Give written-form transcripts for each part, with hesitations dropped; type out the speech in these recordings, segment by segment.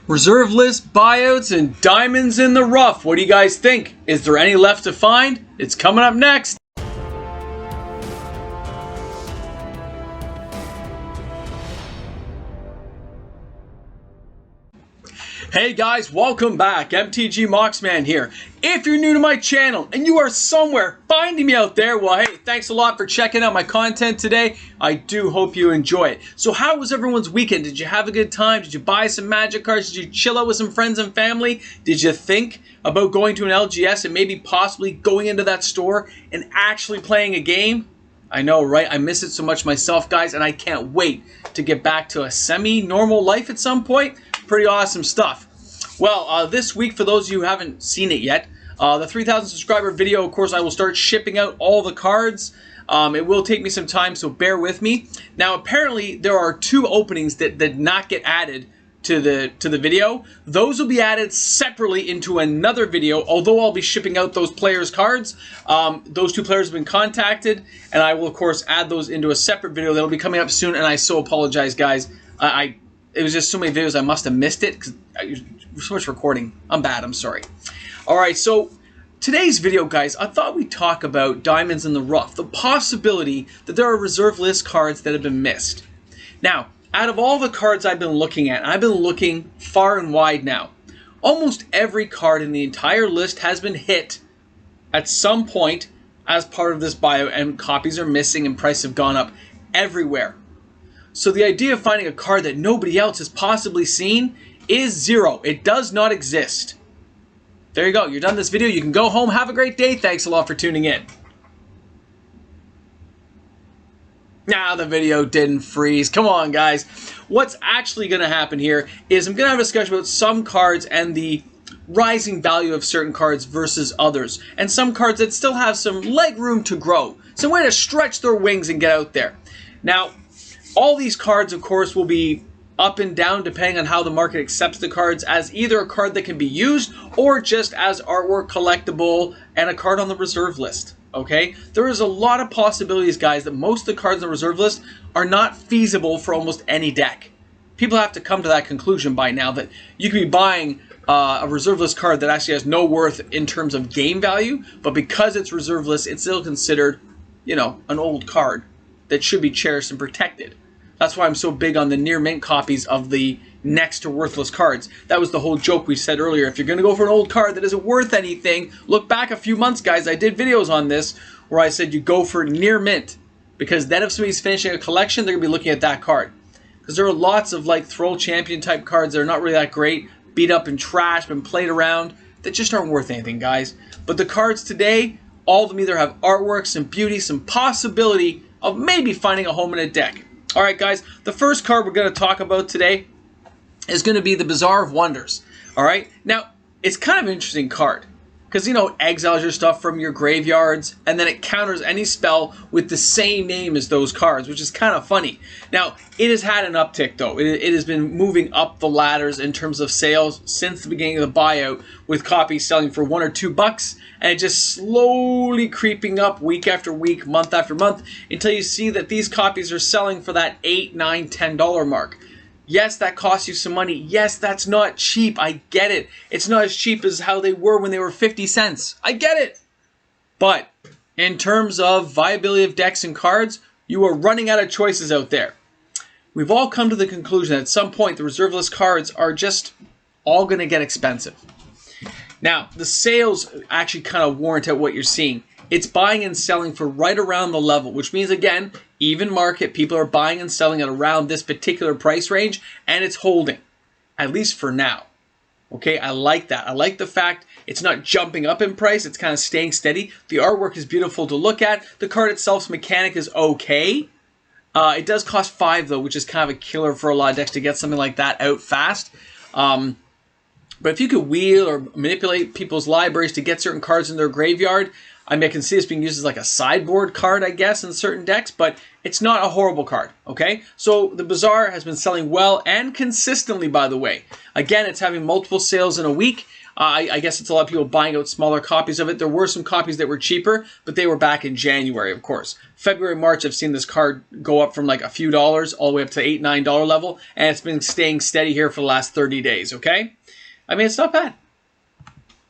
Reserve list buyouts and diamonds in the rough. What do you guys think? Is there any left to find? It's coming up next. Hey guys, welcome back. MTG Moxman here. If you're new to my channel and you are somewhere finding me out there, well, hey, thanks a lot for checking out my content today. I do hope you enjoy it. So how was everyone's weekend? Did you have a good time? Did you buy some magic cards? Did you chill out with some friends and family? Did you think about going to an LGS and maybe possibly going into that store and actually playing a game? I know, right? I miss it so much myself, guys, and I can't wait to get back to a semi-normal life at some point. Pretty awesome stuff. Well, this week, for those of you who haven't seen it yet, the 3,000 subscriber video, of course, I will start shipping out all the cards. It will take me some time, so bear with me. Now, apparently, there are 2 openings that did not get added to the video. Those will be added separately into another video, although I'll be shipping out those players' cards. Those 2 players have been contacted, and I will, of course, add those into a separate video that'll be coming up soon, and I so apologize, guys. It was just so many videos I must have missed it because so much recording. I'm bad. I'm sorry. All right, so today's video, guys, I thought we'd talk about diamonds in the rough, the possibility that there are reserve list cards that have been missed. Now, out of all the cards I've been looking at, I've been looking far and wide now. Almost every card in the entire list has been hit at some point as part of this bio, and copies are missing and prices have gone up everywhere. So the idea of finding a card that nobody else has possibly seen is zero. It does not exist. There you go. You're done this video. You can go home. Have a great day. Thanks a lot for tuning in. Nah, the video didn't freeze. Come on, guys. What's actually going to happen here is I'm going to have a discussion about some cards and the rising value of certain cards versus others. And some cards that still have some leg room to grow. Some way to stretch their wings and get out there. Now, all these cards, of course, will be up and down depending on how the market accepts the cards as either a card that can be used or just as artwork collectible and a card on the reserve list. Okay? There is a lot of possibilities, guys, that most of the cards on the reserve list are not feasible for almost any deck. People have to come to that conclusion by now that you can be buying a reserve list card that actually has no worth in terms of game value, but because it's reserve list, it's still considered, you know, an old card that should be cherished and protected. That's why I'm so big on the near mint copies of the next to worthless cards. That was the whole joke we said earlier. If you're going to go for an old card that isn't worth anything, look back a few months, guys. I did videos on this where I said you go for near mint. Because then if somebody's finishing a collection, they're going to be looking at that card. Because there are lots of like throw champion type cards that are not really that great, beat up and trashed, been played around, that just aren't worth anything, guys. But the cards today, all of them either have artwork, some beauty, some possibility of maybe finding a home in a deck. Alright, guys, the first card we're going to talk about today is going to be the Bazaar of Wonders. Alright, now, it's kind of an interesting card. Because, you know, it exiles your stuff from your graveyards, and then it counters any spell with the same name as those cards, which is kind of funny. Now, it has had an uptick, though. It has been moving up the ladders in terms of sales since the beginning of the buyout, with copies selling for $1 or $2, and just slowly creeping up week after week, month after month, until you see that these copies are selling for that $8, $9, $10 mark. Yes, that costs you some money. Yes, that's not cheap. I get it. It's not as cheap as how they were when they were 50 cents. I get it. But in terms of viability of decks and cards, you are running out of choices out there. We've all come to the conclusion that at some point the reserve list cards are just all going to get expensive. Now, the sales actually kind of warrant out what you're seeing. It's buying and selling for right around the level, which means, again, even market, people are buying and selling at around this particular price range, and it's holding, at least for now. Okay, I like that. I like the fact it's not jumping up in price, it's kind of staying steady. The artwork is beautiful to look at. The card itself's mechanic is okay. It does cost $5, though, which is kind of a killer for a lot of decks to get something like that out fast. But if you could wheel or manipulate people's libraries to get certain cards in their graveyard, I mean, I can see this being used as like a sideboard card, I guess, in certain decks, but it's not a horrible card, okay? So the Bazaar has been selling well and consistently, by the way. Again, it's having multiple sales in a week. I guess it's a lot of people buying out smaller copies of it. There were some copies that were cheaper, but they were back in January, of course. February, March, I've seen this card go up from like a few dollars all the way up to $8, $9 level, and it's been staying steady here for the last 30 days, okay? I mean, it's not bad.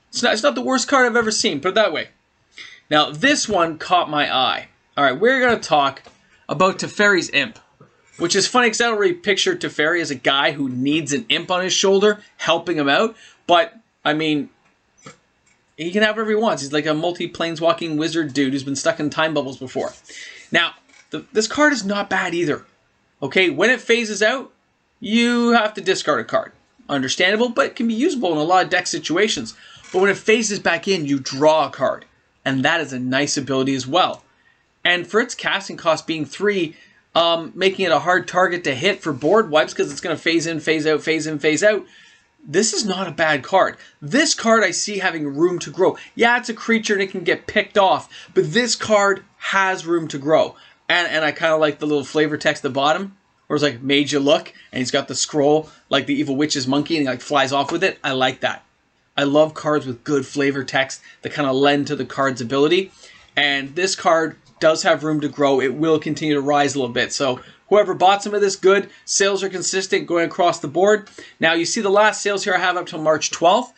It's not the worst card I've ever seen, put it that way. Now, this one caught my eye. All right, we're going to talk about Teferi's Imp, which is funny because I don't really picture Teferi as a guy who needs an imp on his shoulder helping him out, but I mean, he can have whatever he wants. He's like a multi-planeswalking wizard dude who's been stuck in time bubbles before. Now, this card is not bad either. Okay, when it phases out, you have to discard a card. Understandable, but it can be usable in a lot of deck situations. But when it phases back in, you draw a card. And that is a nice ability as well. And for its casting cost being 3, making it a hard target to hit for board wipes because it's going to phase in, phase out, phase in, phase out. This is not a bad card. This card I see having room to grow. Yeah, it's a creature and it can get picked off, but this card has room to grow. And I kind of like the little flavor text at the bottom, where it's like, made you look, and he's got the scroll like the Evil Witch's monkey and he like flies off with it. I like that. I love cards with good flavor text that kind of lend to the card's ability. And this card does have room to grow. It will continue to rise a little bit. So whoever bought some of this, good. Sales are consistent going across the board. Now, you see the last sales here I have up till March 12th.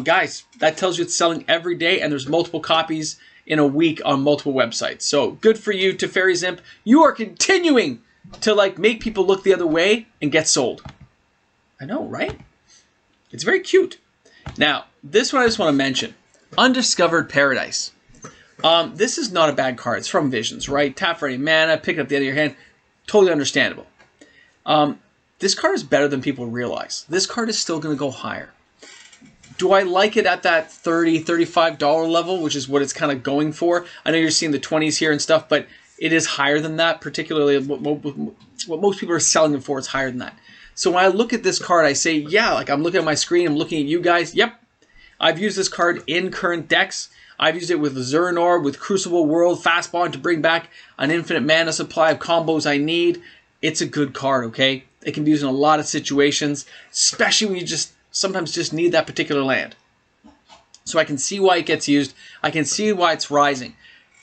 Guys, that tells you it's selling every day, and there's multiple copies in a week on multiple websites. So good for you, Teferi's Imp. You are continuing to like make people look the other way and get sold. I know, right? It's very cute. Now, this one I just want to mention. Undiscovered Paradise. This is not a bad card. It's from Visions, right? Tap for any mana, pick it up the end of your hand. Totally understandable. This card is better than people realize. This card is still going to go higher. Do I like it at that $30, $35 level, which is what it's kind of going for? I know you're seeing the 20s here and stuff, but it is higher than that, particularly what most people are selling it for is higher than that. So when I look at this card, I say, yeah, like I'm looking at my screen, I'm looking at you guys. Yep, I've used this card in current decks. I've used it with Zernor, with Crucible World, Fast Bond to bring back an infinite mana supply of combos I need. It's a good card, okay? It can be used in a lot of situations, especially when you just sometimes just need that particular land. So I can see why it gets used. I can see why it's rising.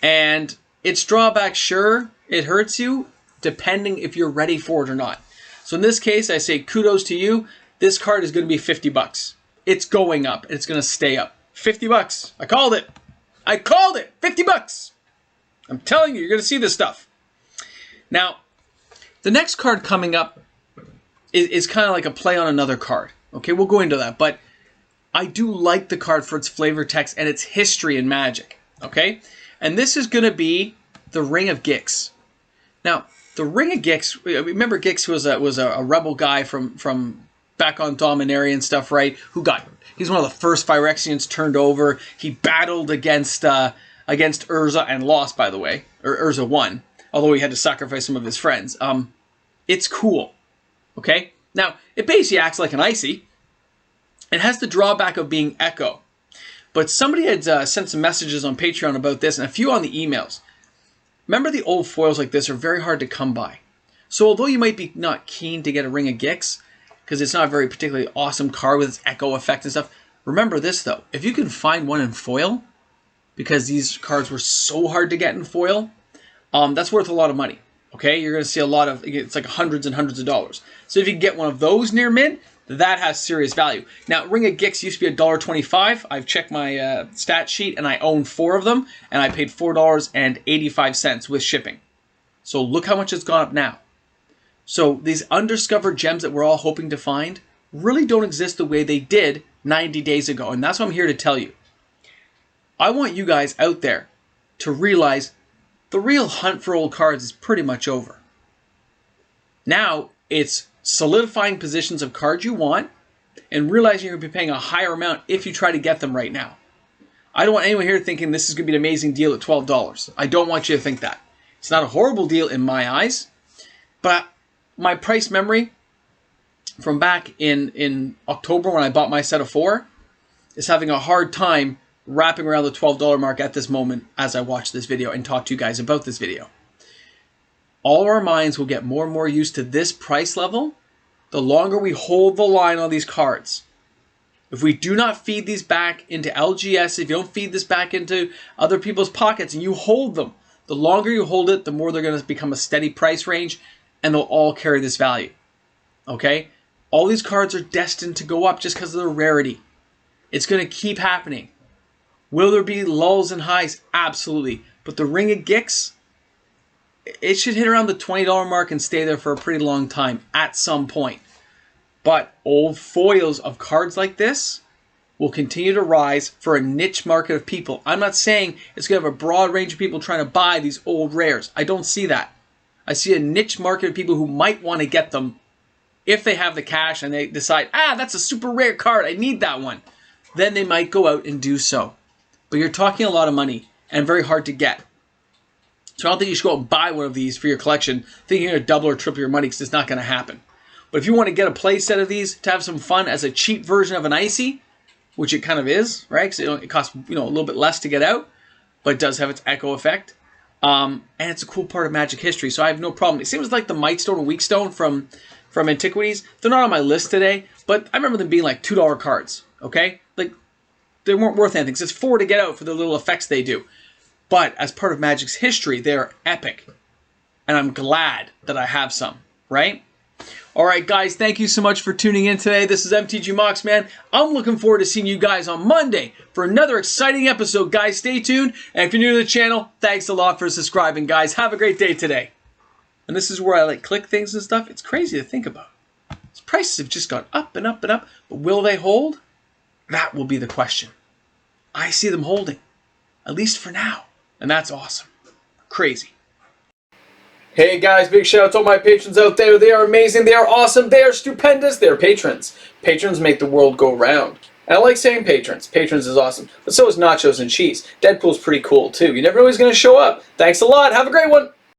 And its drawback, sure, it hurts you, depending if you're ready for it or not. So in this case, I say kudos to you. This card is going to be $50. It's going up. It's going to stay up. $50. I called it. I called it. $50. I'm telling you, you're going to see this stuff. Now, the next card coming up is kind of like a play on another card. Okay, we'll go into that. But I do like the card for its flavor text and its history in Magic. Okay? And this is going to be the Ring of Gixx. Now, the Ring of Gixx, remember Gixx was a rebel guy from back on Dominaria and stuff, right? He's one of the first Phyrexians turned over. He battled against Urza and lost, by the way. Or Urza won, although he had to sacrifice some of his friends. It's cool, okay? Now, it basically acts like an Icy. It has the drawback of being Echo. But somebody had sent some messages on Patreon about this, and a few on the emails. Remember, the old foils like this are very hard to come by. So although you might be not keen to get a Ring of Gixx, because it's not a very particularly awesome card with its echo effect and stuff, remember this though. If you can find one in foil, because these cards were so hard to get in foil, that's worth a lot of money. Okay, you're going to see a lot of, it's like hundreds and hundreds of dollars. So if you can get one of those near mint, that has serious value. Now, Ring of Gixx used to be $1.25. I've checked my stat sheet, and I own 4 of them, and I paid $4.85 with shipping. So look how much it's gone up now. So these undiscovered gems that we're all hoping to find really don't exist the way they did 90 days ago, and that's what I'm here to tell you. I want you guys out there to realize the real hunt for old cards is pretty much over. Now, it's solidifying positions of cards you want and realizing you're going to be paying a higher amount if you try to get them right now. I don't want anyone here thinking this is going to be an amazing deal at $12. I don't want you to think that. It's not a horrible deal in my eyes, but my price memory from back in October when I bought my set of 4 is having a hard time wrapping around the $12 mark at this moment as I watch this video and talk to you guys about this video. All our minds will get more and more used to this price level the longer we hold the line on these cards. If we do not feed these back into LGS, if you don't feed this back into other people's pockets and you hold them, the longer you hold it, the more they're going to become a steady price range and they'll all carry this value. Okay? All these cards are destined to go up just because of their rarity. It's going to keep happening. Will there be lulls and highs? Absolutely. But the Ring of Gixx, it should hit around the $20 mark and stay there for a pretty long time at some point. But old foils of cards like this will continue to rise for a niche market of people. I'm not saying it's going to have a broad range of people trying to buy these old rares. I don't see that. I see a niche market of people who might want to get them if they have the cash and they decide, that's a super rare card, I need that one. Then they might go out and do so. But you're talking a lot of money and very hard to get. So I don't think you should go out and buy one of these for your collection thinking you're going to double or triple your money because it's not going to happen. But if you want to get a play set of these to have some fun as a cheap version of an icy, which it kind of is, right? Because it costs a little bit less to get out, but it does have its echo effect. And it's a cool part of Magic history, so I have no problem. It seems like the Mightstone and Weakstone from Antiquities, they're not on my list today, but I remember them being like $2 cards, okay? Like, they weren't worth anything. It's $4 to get out for the little effects they do. But as part of Magic's history, they are epic. And I'm glad that I have some, right? All right, guys, thank you so much for tuning in today. This is MTG Mox, man. I'm looking forward to seeing you guys on Monday for another exciting episode. Guys, stay tuned. And if you're new to the channel, thanks a lot for subscribing, guys. Have a great day today. And this is where I click things and stuff. It's crazy to think about. These prices have just gone up and up and up. But will they hold? That will be the question. I see them holding, at least for now. And that's awesome. Crazy. Hey guys, big shout out to all my patrons out there. They are amazing, they are awesome, they are stupendous, they are patrons. Patrons make the world go round. And I like saying patrons. Patrons is awesome. But so is nachos and cheese. Deadpool's pretty cool too. You never know who's going to show up. Thanks a lot. Have a great one.